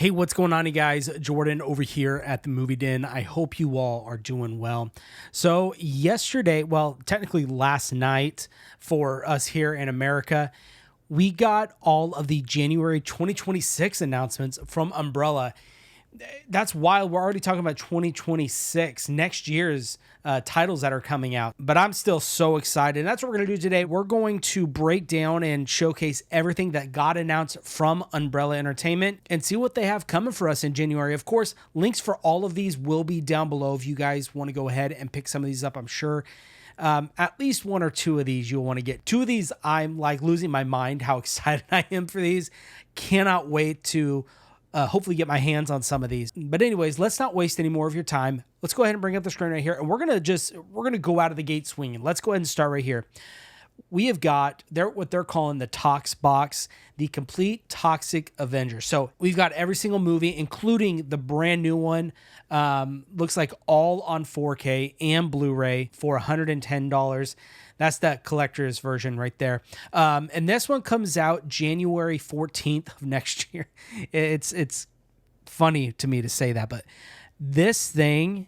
Hey, what's going on, you guys? Jordan over here at the Movie Den. I hope you all are doing well. So yesterday, well, technically last night for us here in America, we got all of the January 2026 announcements from Umbrella. That's wild. We're already talking about 2026, next year's titles that are coming out. But I'm still so excited. And that's what we're going to do today. We're going to break down and showcase everything that got announced from Umbrella Entertainment and see what they have coming for us in January. Of course, links for all of these will be down below if you guys want to go ahead and pick some of these up. I'm sure at least one or two of these you'll want to get. Two of these, I'm like losing my mind how excited I am for these. Cannot wait to hopefully get my hands on some of these. But anyways, let's not waste any more of your time. Let's go ahead and bring up the screen right here. And we're going to go out of the gate swinging. Let's go ahead and start right here. We have got what they're calling the TOX BOX, the complete Toxic Avenger. So we've got every single movie, including the brand new one. Looks like all on 4K and Blu-ray for $110. That's that collector's version right there. And this one comes out January 14th of next year. It's funny to me to say that, but this thing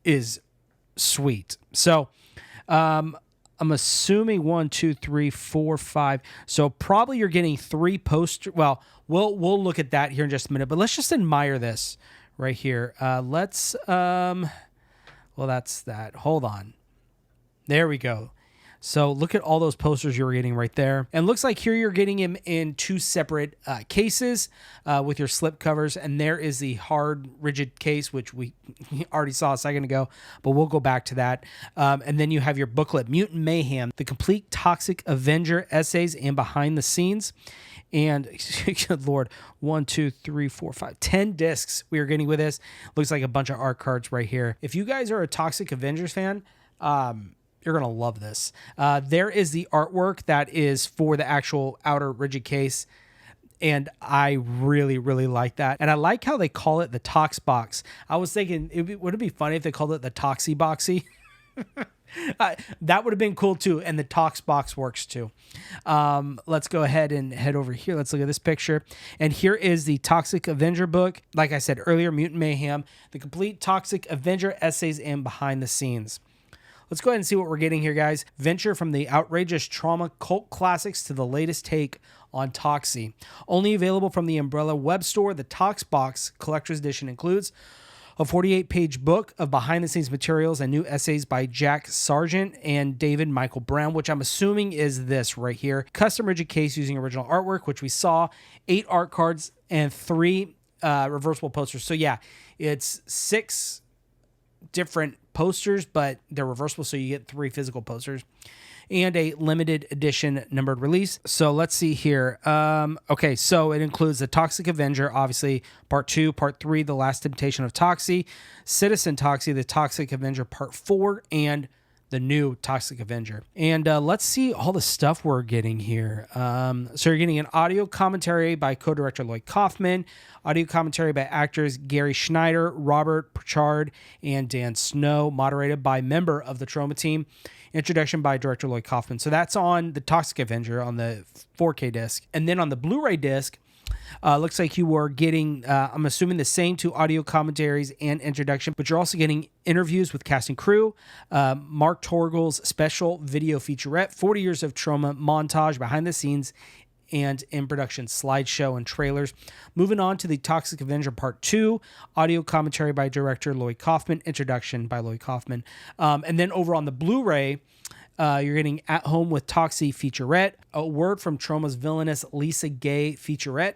is sweet. So I'm assuming 1, 2, 3, 4, 5. So probably you're getting 3 posters. Well, we'll look at that here in just a minute, but let's just admire this right here. Well, that's that. Hold on. There we go. So look at all those posters you're getting right there. And looks like here you're getting him in 2 separate cases with your slip covers. And there is the hard, rigid case, which we already saw a second ago, but we'll go back to that. And then you have your booklet, Mutant Mayhem, the complete Toxic Avenger essays and behind the scenes. And good Lord, 1, 2, 3, 4, 5, 10 discs we are getting with this. Looks like a bunch of art cards right here. If you guys are a Toxic Avengers fan, you're going to love this. There is the artwork that is for the actual outer rigid case. And I really, really like that. And I like how they call it the TOX box. I was thinking, would it be funny if they called it the Toxy Boxy? That would have been cool too. And the TOX box works too. Let's go ahead and head over here. Let's look at this picture. And here is the Toxic Avenger book. Like I said earlier, Mutant Mayhem, the complete Toxic Avenger essays and behind the scenes. Let's go ahead and see what we're getting here, guys. Venture from the outrageous trauma cult classics to the latest take on Toxie. Only available from the Umbrella web store, the TOX Box Collector's Edition includes a 48-page book of behind-the-scenes materials and new essays by Jack Sargent and David Michael Brown, which I'm assuming is this right here. Custom rigid case using original artwork, which we saw, 8 art cards, and 3 reversible posters. So yeah, it's 6 different posters, but they're reversible, so you get 3 physical posters and a limited edition numbered release. So let's see here. Okay, so it includes the Toxic Avenger, obviously part 2, part 3, The Last Temptation of Toxie, Citizen Toxie, the Toxic Avenger part 4, and the new Toxic Avenger. And let's see all the stuff we're getting here. So you're getting an audio commentary by co-director Lloyd Kaufman, audio commentary by actors Gary Schneider, Robert Pritchard, and Dan Snow, moderated by member of the Trauma team. Introduction by director Lloyd Kaufman. So that's on the Toxic Avenger on the 4K disc. And then on the Blu-ray disc, looks like you were getting, I'm assuming, the same 2 audio commentaries and introduction, but you're also getting interviews with cast and crew, Mark Torgle's special video featurette, 40 years of trauma montage, behind the scenes, and in production slideshow and trailers. Moving on to the Toxic Avenger Part 2, audio commentary by director Lloyd Kaufman, introduction by Lloyd Kaufman. And then over on the Blu-ray, you're getting At Home with Toxie featurette, A Word from Trauma's Villainous Lisa Gay featurette,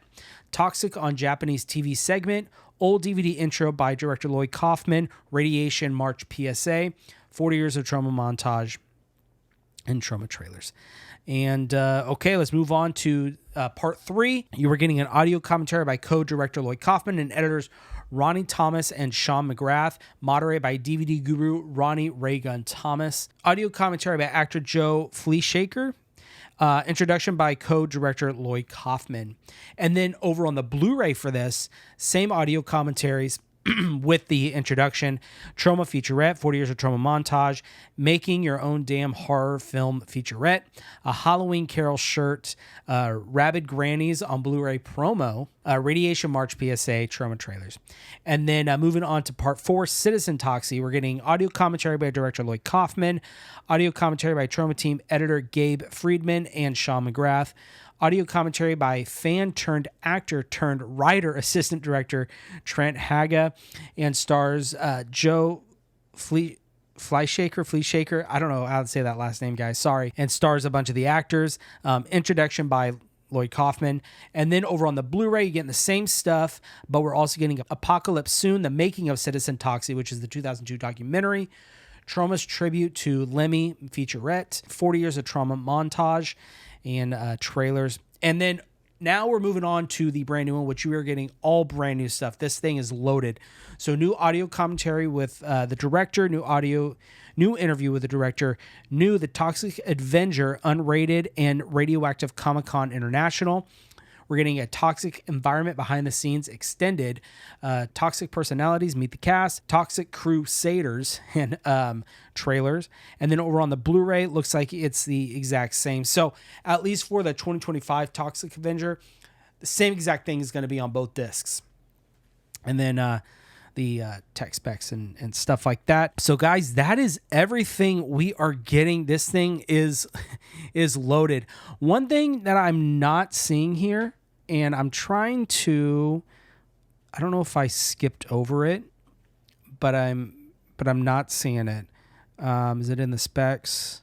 Toxic on Japanese TV segment, old DVD intro by director Lloyd Kaufman, Radiation March PSA, 40 years of trauma montage, and trauma trailers. And okay, let's move on to part 3. You were getting an audio commentary by co-director Lloyd Kaufman and editors Ronnie Thomas and Sean McGrath, moderated by DVD guru Ronnie Raygun Thomas. Audio commentary by actor Joe Fleashaker. Introduction by co-director Lloyd Kaufman. And then over on the Blu-ray for this, same audio commentaries with the introduction. Trauma featurette, 40 years of trauma montage, making your own damn horror film featurette, a Halloween Carol shirt, Rabid Grannies on Blu-ray promo, Radiation March PSA, trauma trailers. And then moving on to part 4, Citizen Toxie, we're getting audio commentary by director Lloyd Kaufman, audio commentary by trauma team editor Gabe Friedman and Sean McGrath, audio commentary by fan-turned-actor-turned-writer assistant director Trent Haga, and stars Joe Fleischaker. I don't know how to say that last name, guys. Sorry. And stars a bunch of the actors. Introduction by Lloyd Kaufman. And then over on the Blu-ray, you're getting the same stuff, but we're also getting Apocalypse Soon, the making of Citizen Toxie, which is the 2002 documentary. Trauma's tribute to Lemmy featurette, 40 years of trauma montage, and trailers. And then now we're moving on to the brand new one, which we are getting all brand new stuff. This thing is loaded. So new audio commentary with the director, new interview with the director, the Toxic Avenger unrated and Radioactive Comic-Con International. We're getting a Toxic Environment behind the scenes extended, Toxic Personalities, Meet the Cast, Toxic Crusaders, and trailers. And then over on the Blu-ray, looks like it's the exact same. So at least for the 2025 Toxic Avenger, the same exact thing is going to be on both discs. And then the tech specs and stuff like that. So guys, that is everything we are getting. This thing is loaded. One thing that I'm not seeing here, and I'm trying to, I don't know if I skipped over it, but I'm not seeing it. Is it in the specs?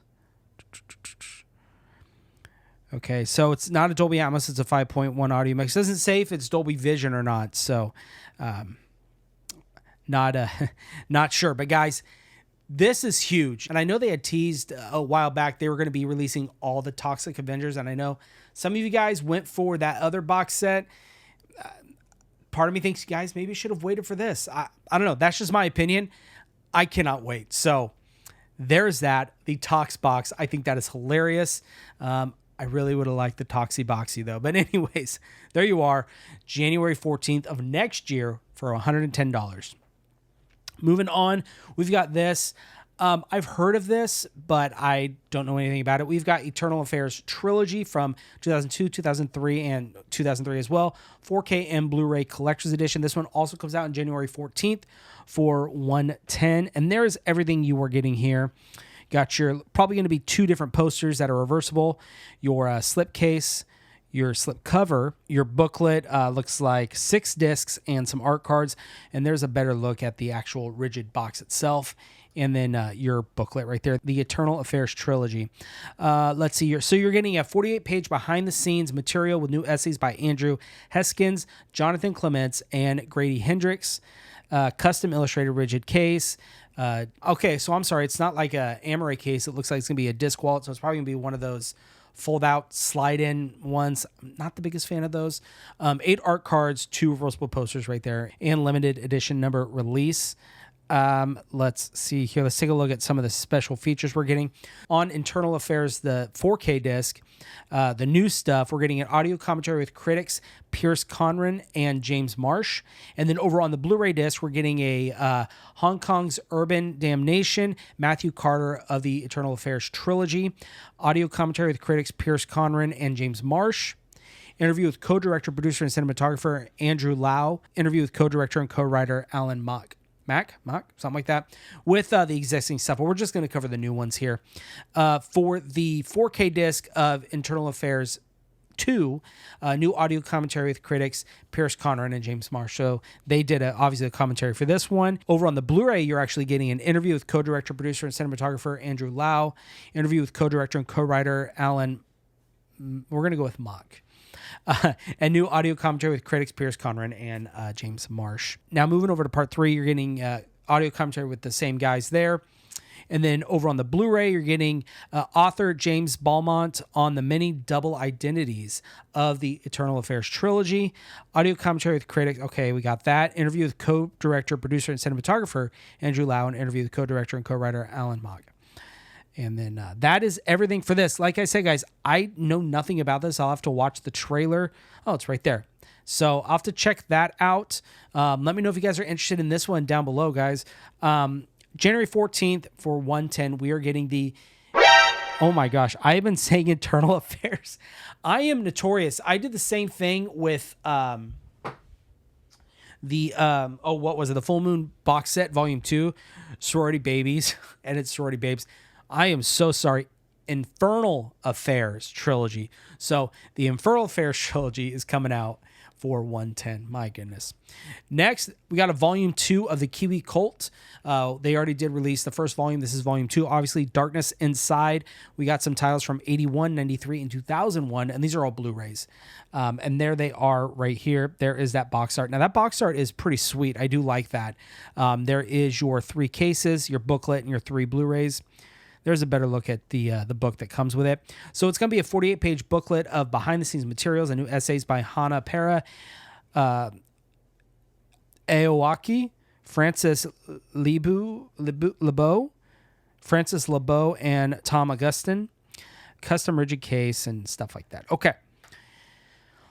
Okay, so it's not a Dolby Atmos, it's a 5.1 audio mix. It doesn't say if it's Dolby Vision or not, so not sure. But guys, this is huge. And I know they had teased a while back they were going to be releasing all the Toxic Avengers, and I know some of you guys went for that other box set. Part of me thinks, guys, maybe you should have waited for this. I don't know. That's just my opinion. I cannot wait. So there's that. The TOX box. I think that is hilarious. I really would have liked the Toxie Boxy, though. But anyways, there you are. January 14th of next year for $110. Moving on, we've got this. I've heard of this, but I don't know anything about it. We've got Infernal Affairs trilogy from 2002, 2003, and 2003 as well. 4K and Blu-ray Collector's Edition. This one also comes out on January 14th for $110. And there's everything you are getting here. Got your, probably going to be 2 different posters that are reversible. Your slipcase, your slip cover, your booklet, looks like 6 discs and some art cards. And there's a better look at the actual rigid box itself. And then your booklet right there, the Infernal Affairs trilogy. Let's see here. So you're getting a 48-page behind-the-scenes material with new essays by Andrew Heskins, Jonathan Clements, and Grady Hendricks. Custom illustrated rigid case. Okay, so I'm sorry. It's not like a Amaray case. It looks like it's going to be a disc wallet, so it's probably going to be one of those fold-out, slide-in ones. I'm not the biggest fan of those. 8 art cards, 2 reversible posters right there, and limited edition number release. Let's see here. Let's take a look at some of the special features we're getting. On Infernal Affairs, the 4K disc, the new stuff, we're getting an audio commentary with critics Pierce Conran and James Marsh. And then over on the Blu-ray disc, we're getting a Hong Kong's Urban Damnation, Matthew Carter of the Infernal Affairs trilogy, audio commentary with critics Pierce Conran and James Marsh. Interview with co-director, producer, and cinematographer Andrew Lau. Interview with co-director and co-writer Alan Mock, something like that, with the existing stuff. But we're just going to cover the new ones here. For the 4K disc of Infernal Affairs 2, new audio commentary with critics Pierce Conran and James Marsh. So they did obviously a commentary for this one. Over on the Blu-ray, you're actually getting an interview with co-director, producer, and cinematographer Andrew Lau. Interview with co-director and co-writer Alan. We're going to go with Mock. And new audio commentary with critics Pierce Conran and James Marsh. Now moving over to part 3, you're getting audio commentary with the same guys there. And then over on the Blu-ray, you're getting author James Balmont on the many double identities of the Infernal Affairs trilogy. Audio commentary with critics. Okay, we got that. Interview with co-director, producer, and cinematographer Andrew Lau, and interview with co-director and co-writer Alan Mock. And then that is everything for this. Like I said, guys, I know nothing about this. I'll have to watch the trailer. Oh, it's right there. So I'll have to check that out. Let me know if you guys are interested in this one down below, guys. January 14th for 110, we are getting the... Oh my gosh, I have been saying Infernal Affairs. I am notorious. I did the same thing with what was it? The Full Moon box set, volume 2, Sorority Babies, and it's Sorority Babes. I am so sorry. Infernal Affairs trilogy. So the Infernal Affairs trilogy is coming out for 110. My goodness. Next, we got a volume 2 of the Kiwi Kult. They already did release the first volume. This is volume 2. Obviously, Darkness Inside. We got some titles from 81, 93, and 2001, and these are all Blu-rays. And there they are right here. There is that box art. Now, that box art is pretty sweet. I do like that. There is your 3 cases, your booklet, and your 3 Blu-rays. There's a better look at the book that comes with it. So it's going to be a 48-page booklet of behind-the-scenes materials and new essays by Hana Pera, Aoaki, Francis Lebeau, and Tom Augustin. Custom rigid case and stuff like that. Okay.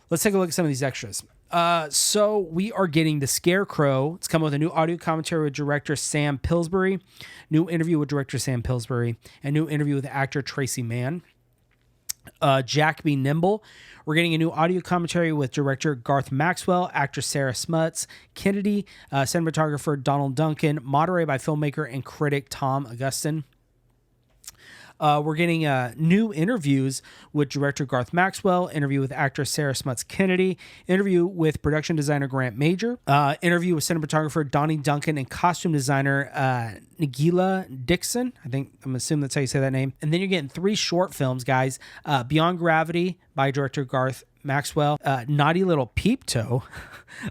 Let's take a look at some of these extras. So we are getting The Scarecrow. It's coming with a new audio commentary with director Sam Pillsbury, new interview with director Sam Pillsbury, and new interview with actor Tracy Mann. Jack B. Nimble. We're getting a new audio commentary with director Garth Maxwell, actor Sarah Smuts, Kennedy, cinematographer Donald Duncan, moderated by filmmaker and critic Tom Augustin. We're getting new interviews with director Garth Maxwell, interview with actor Sarah Smuts Kennedy, interview with production designer Grant Major, interview with cinematographer Donnie Duncan and costume designer Nagila Dixon. I'm assuming that's how you say that name. And then you're getting 3 short films, guys. Beyond Gravity by director Garth Maxwell, Naughty Little Peep Toe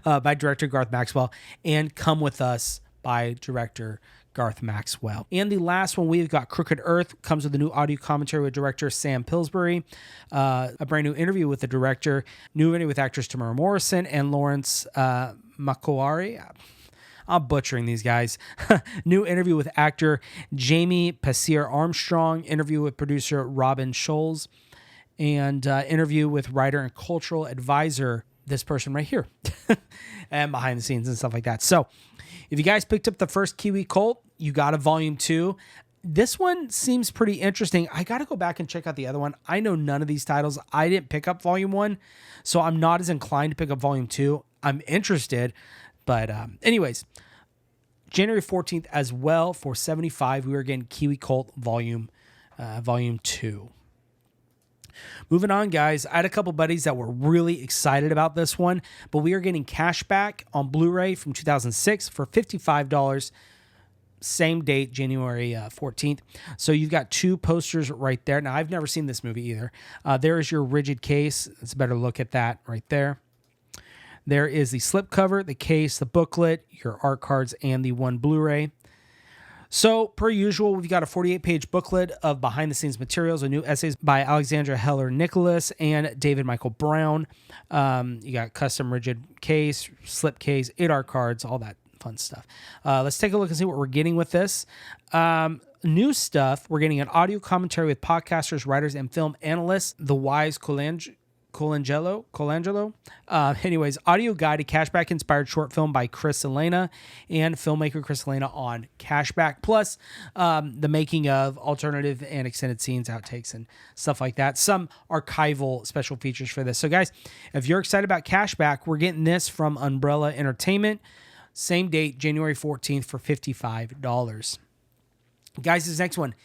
by director Garth Maxwell, and Come With Us by director Garth Maxwell. And the last one, we've got Crooked Earth, comes with a new audio commentary with director Sam Pillsbury, a brand new interview with the director, new interview with actors Tamara Morrison and Lawrence Makwari. I'm butchering these guys. New interview with actor Jamie Passier Armstrong, interview with producer Robin Scholes, and interview with writer and cultural advisor, this person right here, and behind the scenes and stuff like that. So if you guys picked up the first Kiwi Kult, you got a volume 2. This one seems pretty interesting. I got to go back and check out the other one. I know none of these titles. I didn't pick up volume 1, so I'm not as inclined to pick up volume 2. I'm interested, but anyways, January 14th as well for $75. We are getting Kiwi Kult volume 2. Moving on, guys, I had a couple buddies that were really excited about this one, but we are getting Cashback on Blu-ray from 2006 for $55. Same date, January 14th. So you've got 2 posters right there. Now, I've never seen this movie either. There is your rigid case. Let's a better look at that right there. There is the slipcover, the case, the booklet, your art cards, and the 1 Blu-ray. So, per usual, we've got a 48-page booklet of behind-the-scenes materials and new essays by Alexandra Heller-Nicholas and David Michael Brown. You got custom rigid case, slip case, 8 art cards, all that fun stuff. Let's take a look and see what we're getting with this. New stuff, we're getting an audio commentary with podcasters, writers, and film analysts, The Wise Colangelo. Anyways, audio guide, a Cashback-inspired short film by Chris Elena and filmmaker Chris Elena on Cashback, plus the making of alternative and extended scenes, outtakes, and stuff like that. Some archival special features for this. So, guys, if you're excited about Cashback, we're getting this from Umbrella Entertainment. Same date, January 14th for $55. Guys, this next one.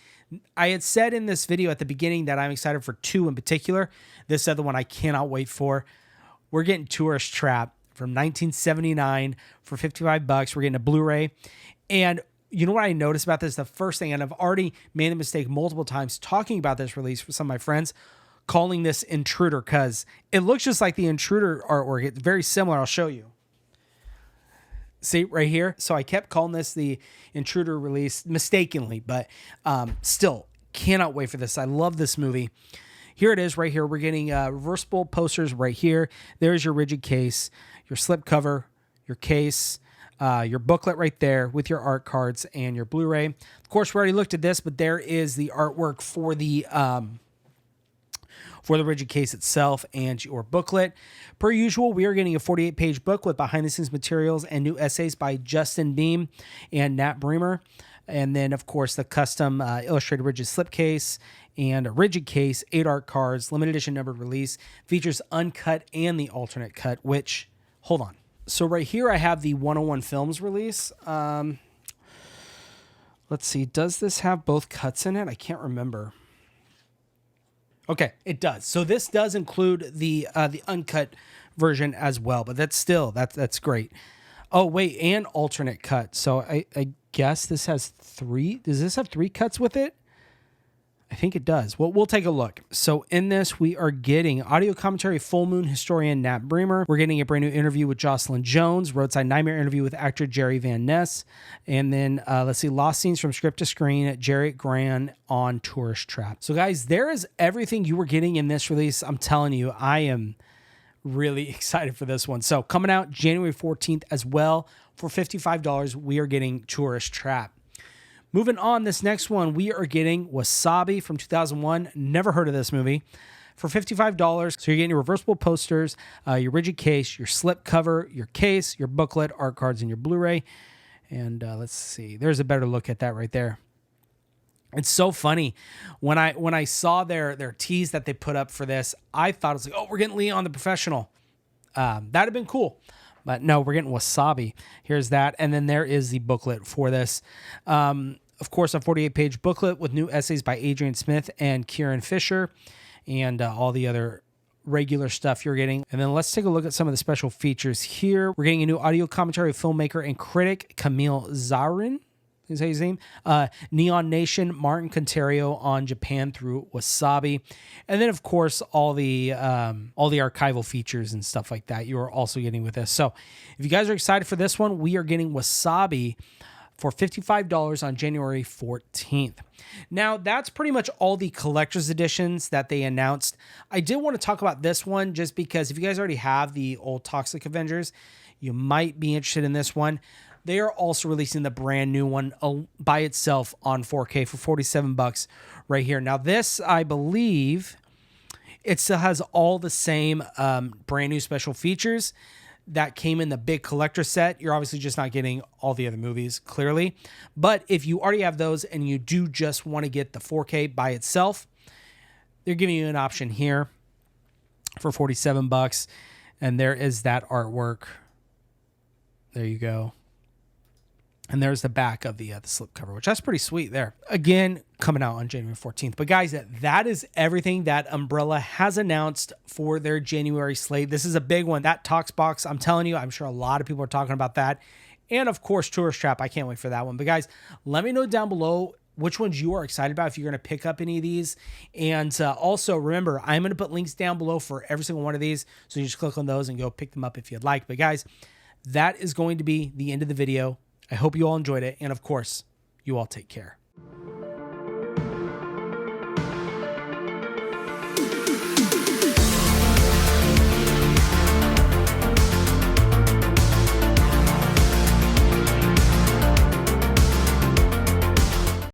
I had said in this video at the beginning that I'm excited for 2 in particular. This other one I cannot wait for. We're getting Tourist Trap from 1979 for $55. We're getting a Blu-ray. And you know what I noticed about this? The first thing, and I've already made the mistake multiple times talking about this release for some of my friends, calling this Intruder, because it looks just like the Intruder artwork. It's very similar. I'll show you. See right here? So I kept calling this the Intruder release mistakenly, but still cannot wait for this. I love this movie. Here it is right here. We're getting reversible posters right here. There's your rigid case, your slip cover, your case, your booklet right there with your art cards and your Blu-ray. Of course, we already looked at this, but there is the artwork for the for the rigid case itself and your booklet. Per usual, we are getting a 48-page book with behind-the-scenes materials and new essays by Justin Beam and Nat Bremer. And then, of course, the custom illustrated rigid slipcase and a rigid case, 8 art cards, limited edition numbered release, features uncut and the alternate cut, which, hold on. So right here I have the 101 Films release. Let's see, does this have both cuts in it? I can't remember. Okay, it does. So this does include the uncut version as well, but that's great. Oh, wait, and alternate cut. So I guess this has 3. Does this have 3 cuts with it? I think it does. Well, we'll take a look. So in this, we are getting audio commentary, Full Moon historian Nat Bremer. We're getting a brand new interview with Jocelyn Jones, Roadside Nightmare interview with actor Jerry Van Ness. And then let's see, Lost Scenes from Script to Screen, Jarrett Gran on Tourist Trap. So guys, there is everything you were getting in this release. I'm telling you, I am really excited for this one. So coming out January 14th as well for $55, we are getting Tourist Trap. Moving on, this next one, we are getting Wasabi from 2001. Never heard of this movie. For $55, so you're getting your reversible posters, your rigid case, your slip cover, your case, your booklet, art cards, and your Blu-ray. And let's see. There's a better look at that right there. It's so funny. When I saw their tease that they put up for this, I thought it was like, oh, we're getting Leon the Professional. That'd have been cool. But no, we're getting Wasabi. Here's that. And then there is the booklet for this. Of course, a 48-page booklet with new essays by Adrian Smith and Kieran Fisher and all the other regular stuff you're getting. And then let's take a look at some of the special features here. We're getting a new audio commentary of filmmaker and critic Camille Zarin. Is that his name? Neon Nation, Martin Contario on Japan through Wasabi. And then, of course, all the archival features and stuff like that you are also getting with this. So if you guys are excited for this one, we are getting Wasabi for $55 on January 14th. Now, that's pretty much all the collector's editions that they announced. I did want to talk about this one just because if you guys already have the old Toxic Avengers, you might be interested in this one. They are also releasing the brand new one by itself on 4K for $47 right here. Now, this, I believe, it still has all the same brand new special features that came in the big collector set. You're obviously just not getting all the other movies, clearly. But if you already have those and you do just want to get the 4K by itself, they're giving you an option here for $47. And there is that artwork. There you go. And there's the back of the slipcover, which that's pretty sweet there. Again, coming out on January 14th. But guys, that is everything that Umbrella has announced for their January slate. This is a big one. That TOX box, I'm telling you, I'm sure a lot of people are talking about that. And of course, Tourist Trap. I can't wait for that one. But guys, let me know down below which ones you are excited about if you're going to pick up any of these. And also, remember, I'm going to put links down below for every single one of these. So you just click on those and go pick them up if you'd like. But guys, that is going to be the end of the video. I hope you all enjoyed it. And of course, you all take care.